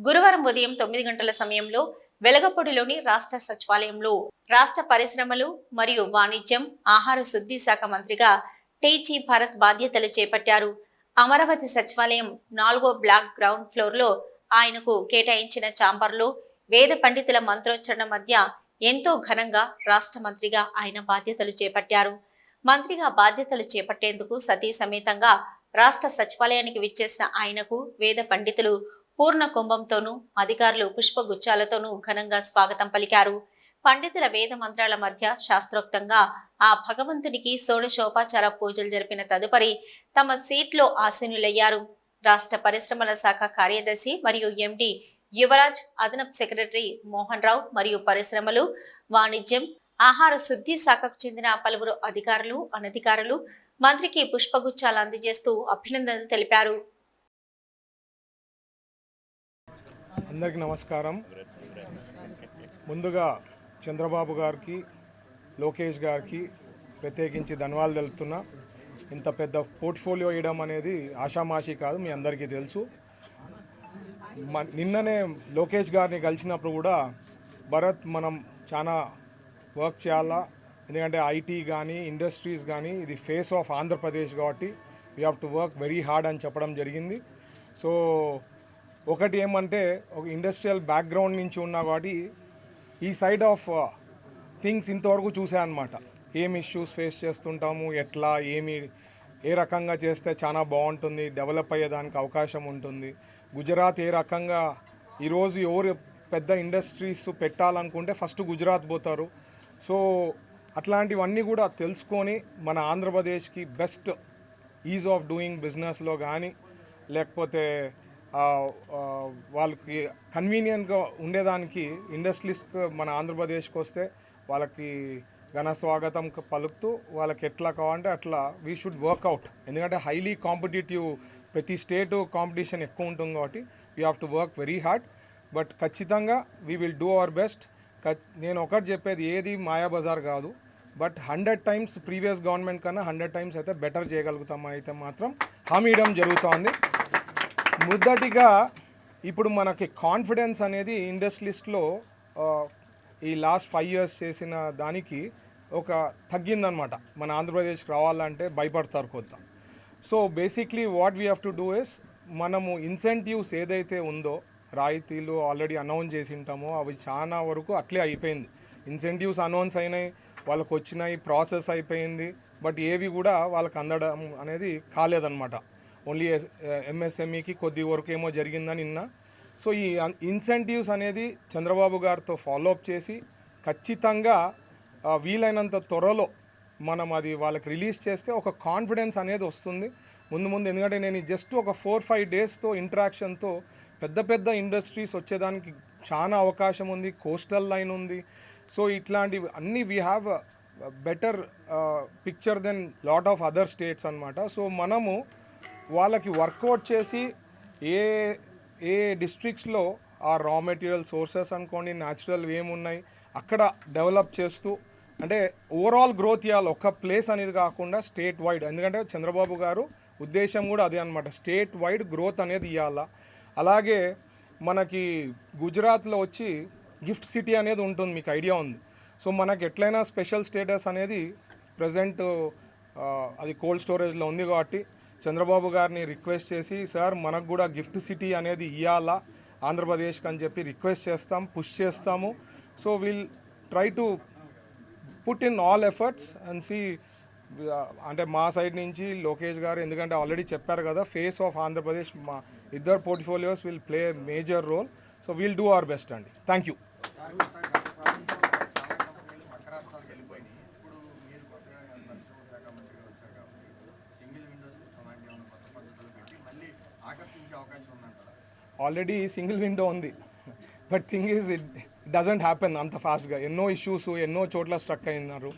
గురువారం ఉదయం 9 గంటల సమయంలో వెలగపూడిలోని రాష్ట్ర సచివాలయంలో రాష్ట్ర పరిశ్రమలు మరియు వాణిజ్యం, ఆహార శుద్ధి శాఖ మంత్రిగా టీజీ భరత్ బాధ్యతలు చేపట్టారు. అమరావతి సచివాలయం 4వ బ్లాక్ గ్రౌండ్ ఫ్లోర్లో ఆయనకు కేటాయించిన ఛాంబర్లో వేద పండితుల మంత్రోచ్చరణ మధ్య ఎంతో ఘనంగా రాష్ట్ర మంత్రిగా ఆయన బాధ్యతలు చేపట్టారు. మంత్రిగా బాధ్యతలు చేపట్టేందుకు సతీ సమేతంగా రాష్ట్ర సచివాలయానికి విచ్చేసిన ఆయనకు వేద పండితులు పూర్ణ కుంభంతోనూ అధికారులు పుష్పగుచ్చాలతోనూ ఘనంగా స్వాగతం పలికారు. పండితుల వేద మంత్రాల మధ్య శాస్త్రోక్తంగా ఆ భగవంతునికి షోడశోపచార పూజలు జరిపిన తదుపరి తమ సీట్లో ఆసీనులయ్యారు. రాష్ట్ర పరిశ్రమల శాఖ కార్యదర్శి మరియు ఎండి యువరాజ్, అదనపు సెక్రటరీ మోహన్ రావు మరియు పరిశ్రమలు, వాణిజ్యం, ఆహార శుద్ధి శాఖకు చెందిన పలువురు అధికారులు, అనధికారులు మంత్రికి పుష్పగుచ్చాలు అందజేస్తూ అభినందనలు తెలిపారు. అందరికీ నమస్కారం. ముందుగా చంద్రబాబు గారికి, లోకేష్ గారికి ప్రత్యేకించి ధన్యవాదాలు తెలుపుతున్నా. ఇంత పెద్ద పోర్ట్ఫోలియో ఇవ్వడం అనేది ఆషామాషి కాదు, మీ అందరికీ తెలుసు. నిన్ననే లోకేష్ గారిని కలిసినప్పుడు కూడా భరత్ మనం చాలా వర్క్ చేయాలా, ఎందుకంటే ఐటీ కానీ ఇండస్ట్రీస్ కానీ ఇది ఫేస్ ఆఫ్ ఆంధ్రప్రదేశ్ కాబట్టి we have to work very hard అని చెప్పడం జరిగింది. సో ఒకటి ఏమంటే ఒక ఇండస్ట్రియల్ బ్యాక్గ్రౌండ్ నుంచి ఉన్నా కాబట్టి ఈ సైడ్ ఆఫ్ థింగ్స్ ఇంతవరకు చూసాయన్నమాట. ఏం ఇష్యూస్ ఫేస్ చేస్తుంటాము, ఎట్లా ఏ రకంగా చేస్తే చాలా బాగుంటుంది, డెవలప్ అయ్యేదానికి అవకాశం ఉంటుంది. గుజరాత్ ఏ రకంగా ఈరోజు ఎవరు పెద్ద ఇండస్ట్రీస్ పెట్టాలనుకుంటే ఫస్ట్ గుజరాత్ పోతారు. సో అట్లాంటివన్నీ కూడా తెలుసుకొని మన ఆంధ్రప్రదేశ్కి బెస్ట్ ఈజ్ ఆఫ్ డూయింగ్ బిజినెస్లో కానీ లేకపోతే వాళ్ళకి కన్వీనియంట్గా ఉండేదానికి ఇండస్ట్రీస్కి మన ఆంధ్రప్రదేశ్కి వస్తే వాళ్ళకి ఘన స్వాగతం పలుకుతూ వాళ్ళకి ఎట్లా కావాలంటే అట్లా వీ షుడ్ వర్క్అవుట్. ఎందుకంటే హైలీ కాంపిటేటివ్, ప్రతి స్టేటు కాంపిటీషన్ ఎక్కువ ఉంటుంది కాబట్టి we have to work very hard. But ఖచ్చితంగా we will do our best. నేను ఒకటి చెప్పేది, ఏది మాయాబజార్ కాదు. బట్ 100 times ప్రీవియస్ గవర్నమెంట్ కన్నా 100 times అయితే బెటర్ చేయగలుగుతాం అయితే మాత్రం హామీ ఇవ్వడం జరుగుతోంది. మొదటిగా ఇప్పుడు మనకి కాన్ఫిడెన్స్ అనేది ఇండస్ట్రీస్లో ఈ లాస్ట్ 5 years చేసిన దానికి ఒక తగ్గిందనమాట. మన ఆంధ్రప్రదేశ్కి రావాలంటే భయపడతారు కొత్త. So basically what we have to do is, మనము ఇన్సెంటివ్స్ ఏదైతే ఉందో రాయితీలు ఆల్రెడీ అనౌన్స్ చేసి ఉంటామో అవి చాలా వరకు అట్లే అయిపోయింది. ఇన్సెంటివ్స్ అనౌన్స్ అయినాయి, వాళ్ళకు వచ్చినాయి, ప్రాసెస్ అయిపోయింది. బట్ ఏవి కూడా వాళ్ళకి అందడం అనేది కాలేదన్నమాట. ఓన్లీ ఎంఎస్ఎంఈకి కొద్ది వరకు ఏమో జరిగిందని నిన్న. సో ఈ ఇన్సెంటివ్స్ అనేది చంద్రబాబు గారితో ఫాలోఅప్ చేసి ఖచ్చితంగా వీలైనంత త్వరలో మనం అది వాళ్ళకి రిలీజ్ చేస్తే ఒక కాన్ఫిడెన్స్ అనేది వస్తుంది ముందు. ఎందుకంటే నేను జస్ట్ ఒక 4-5 daysతో ఇంటరాక్షన్తో పెద్ద ఇండస్ట్రీస్ వచ్చేదానికి చాలా అవకాశం ఉంది. కోస్టల్ లైన్ ఉంది. సో ఇట్లాంటివి అన్నీ we have better picture than lot of other states అనమాట. సో మనము వాళ్ళకి వర్కౌట్ చేసి ఏ డిస్ట్రిక్ట్స్లో ఆ రా మెటీరియల్ సోర్సెస్ అనుకోండి, న్యాచురల్ ఏమున్నాయి అక్కడ డెవలప్ చేస్తూ, అంటే ఓవరాల్ గ్రోత్ ఇవ్వాలి. ఒక ప్లేస్ అనేది కాకుండా స్టేట్ వైడ్. ఎందుకంటే చంద్రబాబు గారు ఉద్దేశం కూడా అదే అనమాట, స్టేట్ వైడ్ గ్రోత్ అనేది ఇవ్వాలా. అలాగే మనకి గుజరాత్లో వచ్చి గిఫ్ట్ సిటీ అనేది ఉంటుంది, మీకు ఐడియా ఉంది. సో మనకి ఎట్లయినా స్పెషల్ స్టేటస్ అనేది ప్రజెంట్ అది కోల్డ్ స్టోరేజ్లో ఉంది కాబట్టి చంద్రబాబు గారిని రిక్వెస్ట్ చేసి, సార్ మనకు కూడా గిఫ్ట్ సిటీ అనేది ఇవ్వాలా ఆంధ్రప్రదేశ్కి అని చెప్పి రిక్వెస్ట్ చేస్తాం, పుష్ చేస్తాము. So will try to put in all efforts and see. అంటే మా సైడ్ నుంచి లోకేష్ గారు, ఎందుకంటే ఆల్రెడీ చెప్పారు కదా, ఫేస్ ఆఫ్ ఆంధ్రప్రదేశ్, మా ఇద్దరు portfolios will play major role. So will do our best అండి. Thank you. Already single window ఉంది. But thing is it doesn't happen అంత ఫాస్ట్గా. ఎన్నో ఇష్యూస్ ఎన్నో చోట్ల స్ట్రక్ అయినారు.